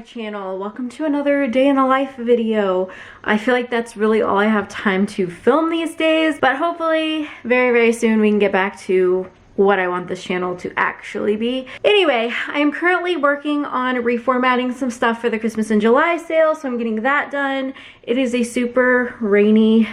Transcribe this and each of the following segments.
channel. Welcome to another day in the life video. I feel like that's really all I have time to film these days, but hopefully very soon we can get back to what I want this channel to actually be. Anyway, I am currently working on reformatting some stuff for the Christmas in July sale, so I'm getting that done. It is a super rainy,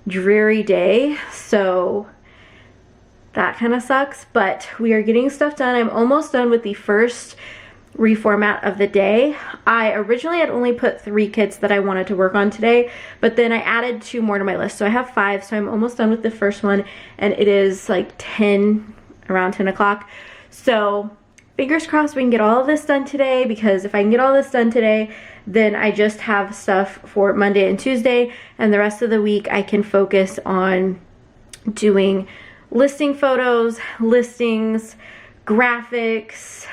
dreary day, so that kind of sucks, but we are getting stuff done. I'm almost done with the first reformat of the day. I originally had only put 3 kits that I wanted to work on today, but then I added 2 more to my list, so I have 5. So I'm almost done with the first one, and it is like around 10 o'clock. So fingers crossed we can get all of this done today, because if I can get all this done today, then I just have stuff for Monday and Tuesday, and the rest of the week I can focus on doing listing photos, listings, graphics,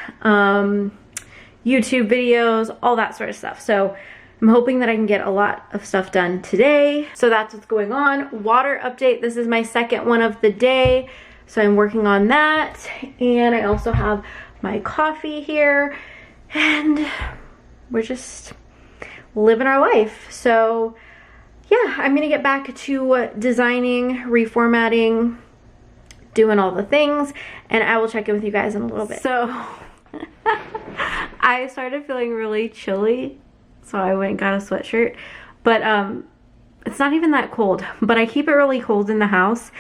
YouTube videos, all that sort of stuff. So I'm hoping that I can get a lot of stuff done today. So that's what's going on. Water update. This is my second one of the day, so I'm working on that. And I also have my coffee here, and we're just living our life. So yeah, I'm gonna get back to designing, reformatting, doing all the things, and I will check in with you guys in a little bit. So I started feeling really chilly, so I went and got a sweatshirt, but it's not even that cold, but I keep it really cold in the house,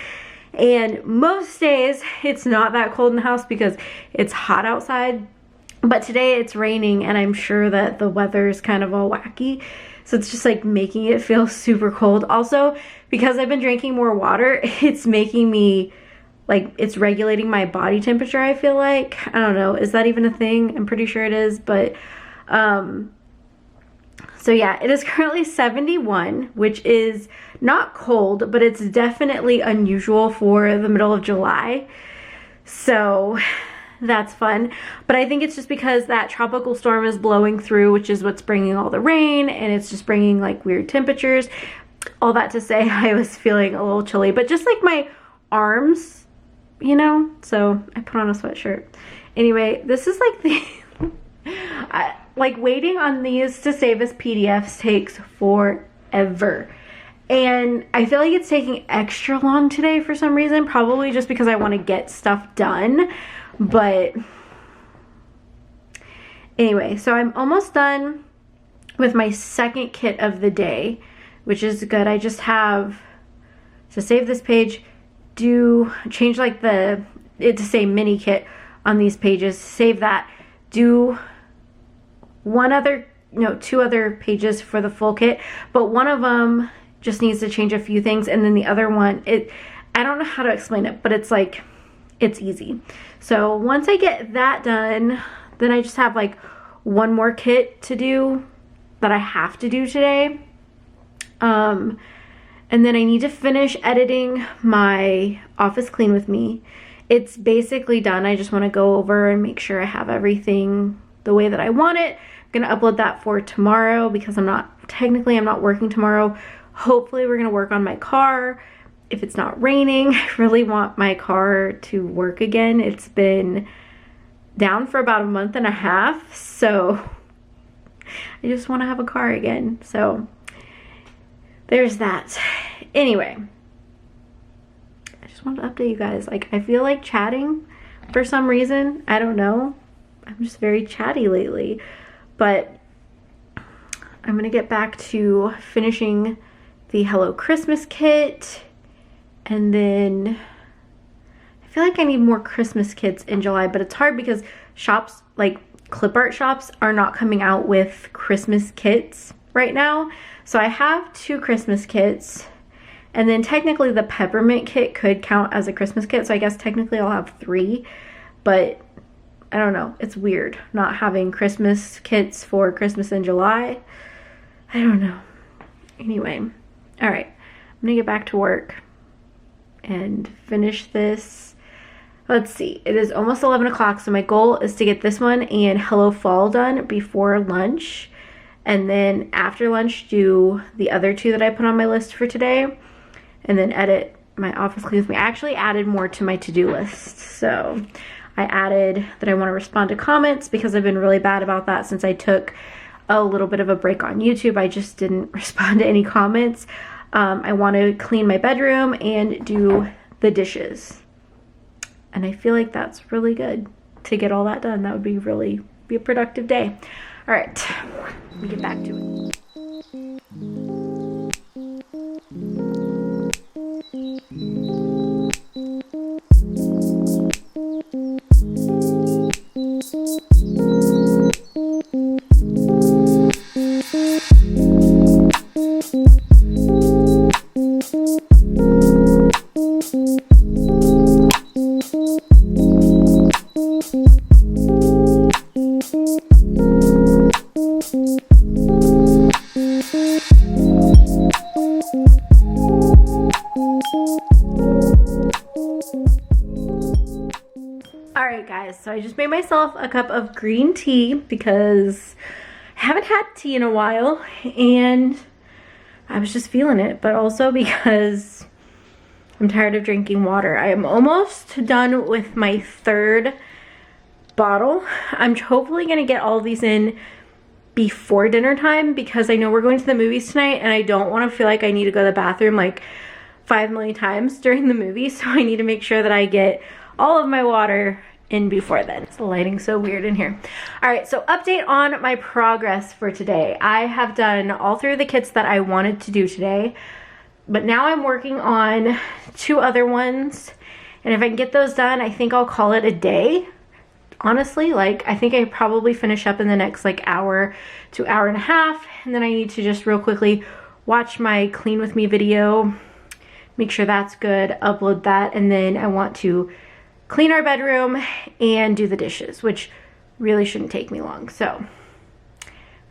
and most days it's not that cold in the house because it's hot outside, but today it's raining and I'm sure that the weather is kind of all wacky, so it's just like making it feel super cold. Also, because I've been drinking more water, it's making me like, it's regulating my body temperature, I feel like. I don't know, is that even a thing? I'm pretty sure it is, but so yeah, it is currently 71, which is not cold, but it's definitely unusual for the middle of July. So that's fun. But I think it's just because that tropical storm is blowing through, which is what's bringing all the rain, and it's just bringing like weird temperatures. All that to say, I was feeling a little chilly, but just like my arms, you know, so I put on a sweatshirt. Anyway, this is like the like waiting on these to save as PDFs takes forever, and I feel like it's taking extra long today for some reason, probably just because I want to get stuff done. But anyway, so I'm almost done with my second kit of the day, which is good. I just have to save this page, change like it to say mini kit on these pages, save that, do 2 other pages for the full kit, but one of them just needs to change a few things, and then the other one, I don't know how to explain it, but it's like, it's easy. So once I get that done, then I just have like 1 more kit to do that I have to do today. And then I need to finish editing my Office Clean With Me. It's basically done. I just want to go over and make sure I have everything the way that I want it. I'm going to upload that for tomorrow because I'm not working tomorrow. Hopefully we're going to work on my car. If it's not raining, I really want my car to work again. It's been down for about a month and a half, so I just want to have a car again. So there's that. Anyway, I just wanted to update you guys. Like, I feel like chatting for some reason. I don't know. I'm just very chatty lately. But I'm gonna get back to finishing the Hello Christmas kit. And then I feel like I need more Christmas kits in July, but it's hard because shops, like clip art shops, are not coming out with Christmas kits right now. So I have 2 Christmas kits, and then technically the peppermint kit could count as a Christmas kit, so I guess technically I'll have 3, but I don't know, it's weird not having Christmas kits for Christmas in July. I don't know. Anyway, all right, I'm gonna get back to work and finish this. Let's see, it is almost 11 o'clock, so my goal is to get this one and Hello Fall done before lunch. And then after lunch, do the other 2 that I put on my list for today. And then edit my Office Clean With Me. I actually added more to my to-do list. So I added that I want to respond to comments because I've been really bad about that since I took a little bit of a break on YouTube. I just didn't respond to any comments. I want to clean my bedroom and do the dishes. And I feel like that's really good to get all that done. That would be a productive day. All right, let me get back to it. Alright guys, so I just made myself a cup of green tea because I haven't had tea in a while and I was just feeling it, but also because I'm tired of drinking water. I am almost done with my third bottle. I'm hopefully going to get all of these in before dinner time because I know we're going to the movies tonight and I don't want to feel like I need to go to the bathroom like 5 million times during the movie, so I need to make sure that I get all of my water in before then. The lighting's so weird in here. All right, so update on my progress for today. I have done all 3 of the kits that I wanted to do today, but now I'm working on 2 other ones, and if I can get those done, I think I'll call it a day. Honestly, like I think I probably finish up in the next like hour to hour and a half, and then I need to just real quickly watch my clean with me video, make sure that's good, upload that, and then I want to clean our bedroom and do the dishes, which really shouldn't take me long. So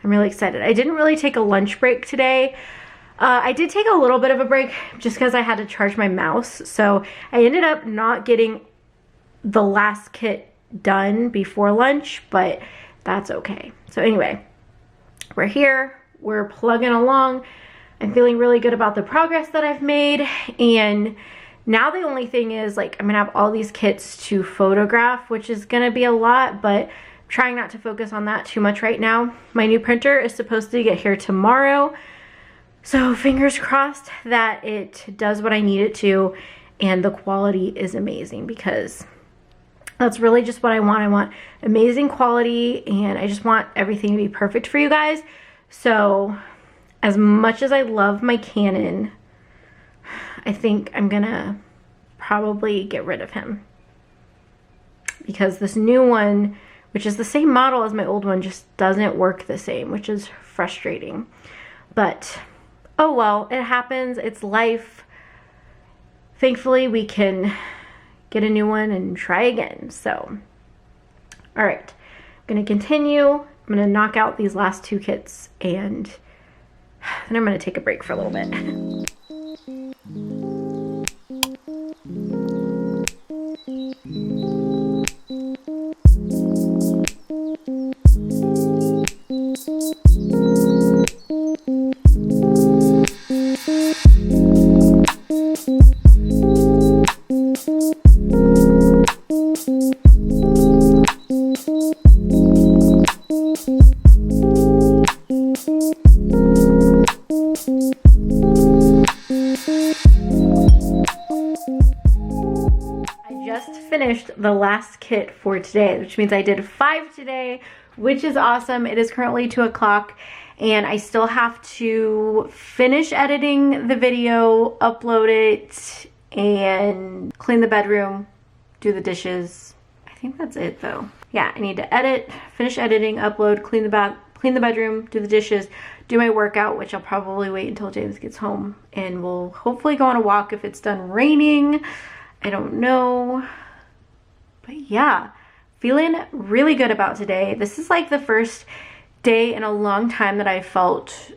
I'm really excited. I didn't really take a lunch break today. I did take a little bit of a break just because I had to charge my mouse. So I ended up not getting the last kit done before lunch, but that's okay. So anyway, we're here, we're plugging along. I'm feeling really good about the progress that I've made, and now the only thing is like I'm gonna have all these kits to photograph, which is gonna be a lot, but I'm trying not to focus on that too much right now. My new printer is supposed to get here tomorrow, so fingers crossed that it does what I need it to and the quality is amazing, because that's really just what I want. I want amazing quality and I just want everything to be perfect for you guys. So as much as I love my Canon, I think I'm gonna probably get rid of him because this new one, which is the same model as my old one, just doesn't work the same, which is frustrating. But oh well, it happens, it's life. Thankfully we can get a new one and try again. So all right, I'm gonna continue. I'm gonna knock out these last 2 kits and then I'm gonna take a break for a little bit. Finished the last kit for today, which means I did 5 today, which is awesome. It is currently 2 o'clock and I still have to finish editing the video, upload it, and clean the bedroom, do the dishes. I think that's it though. Yeah, I need to edit, finish editing, upload, clean the bedroom, do the dishes, do my workout, which I'll probably wait until James gets home, and we'll hopefully go on a walk if it's done raining. I don't know. But yeah, feeling really good about today. This is like the first day in a long time that I felt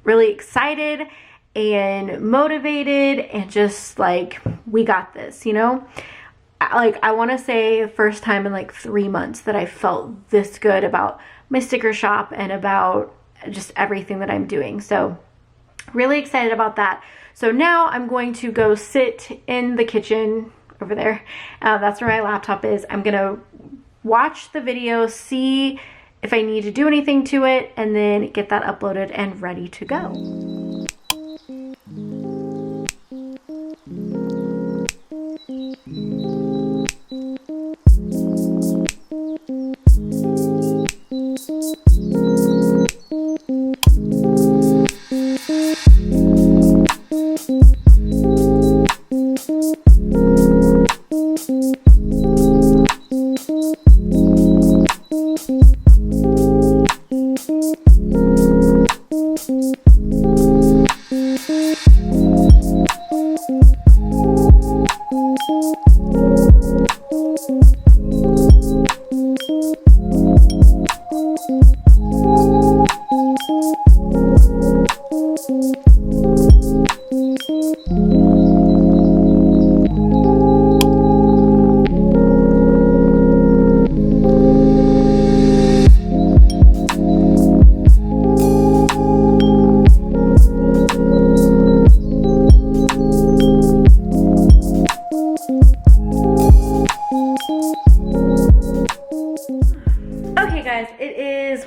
really excited and motivated and just like, we got this, you know? I want to say first time in like 3 months that I felt this good about my sticker shop and about just everything that I'm doing. So really excited about that. So now I'm going to go sit in the kitchen over there. That's where my laptop is. I'm gonna watch the video, see if I need to do anything to it, and then get that uploaded and ready to go.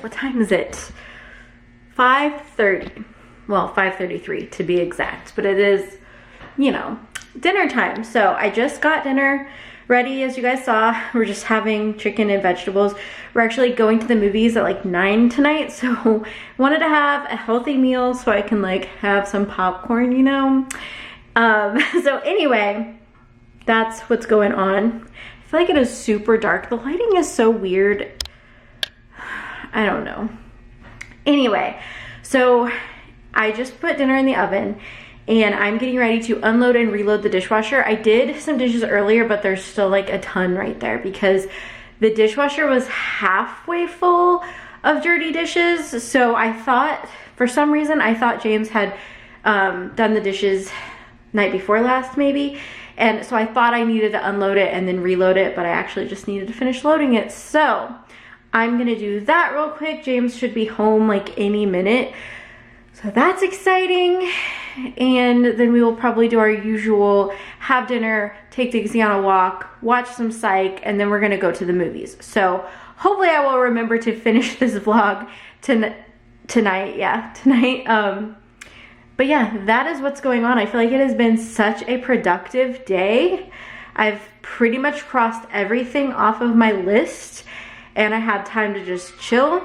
What time is it? 5:30. Well, 5:33 to be exact, but it is, you know, dinner time. So I just got dinner ready, as you guys saw. We're just having chicken and vegetables. We're actually going to the movies at like 9 tonight, so wanted to have a healthy meal so I can like have some popcorn, you know. So anyway, that's what's going on. I feel like it is super dark. The lighting is so weird. I don't know. Anyway, so I just put dinner in the oven and I'm getting ready to unload and reload the dishwasher. I did some dishes earlier, but there's still like a ton right there because the dishwasher was halfway full of dirty dishes. So I thought, for some reason, I thought James had done the dishes night before last maybe. And so I thought I needed to unload it and then reload it, but I actually just needed to finish loading it. So I'm gonna do that real quick. James should be home like any minute. So that's exciting. And then we will probably do our usual, have dinner, take Dixie on a walk, watch some Psych, and then we're gonna go to the movies. So hopefully I will remember to finish this vlog tonight. Yeah, tonight. But yeah, that is what's going on. I feel like it has been such a productive day. I've pretty much crossed everything off of my list. And I had time to just chill.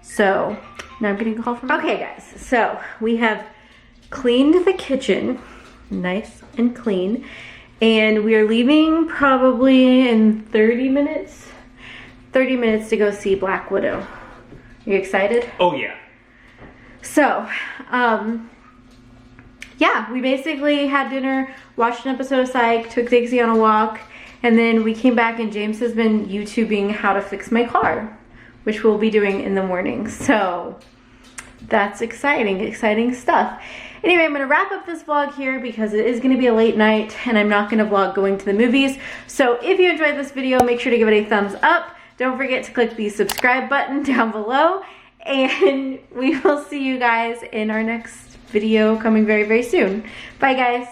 So now I'm getting a call from okay guys, so we have cleaned the kitchen nice and clean, and we are leaving probably in 30 minutes to go see Black Widow. Are you excited? Oh yeah. So yeah, we basically had dinner, watched an episode of Psych, took Dixie on a walk, and then we came back and James has been YouTubing how to fix my car, which we'll be doing in the morning. So that's exciting stuff. Anyway, I'm gonna wrap up this vlog here because it is gonna be a late night and I'm not gonna vlog going to the movies. So if you enjoyed this video, make sure to give it a thumbs up. Don't forget to click the subscribe button down below, and we will see you guys in our next video coming very, very soon. Bye guys.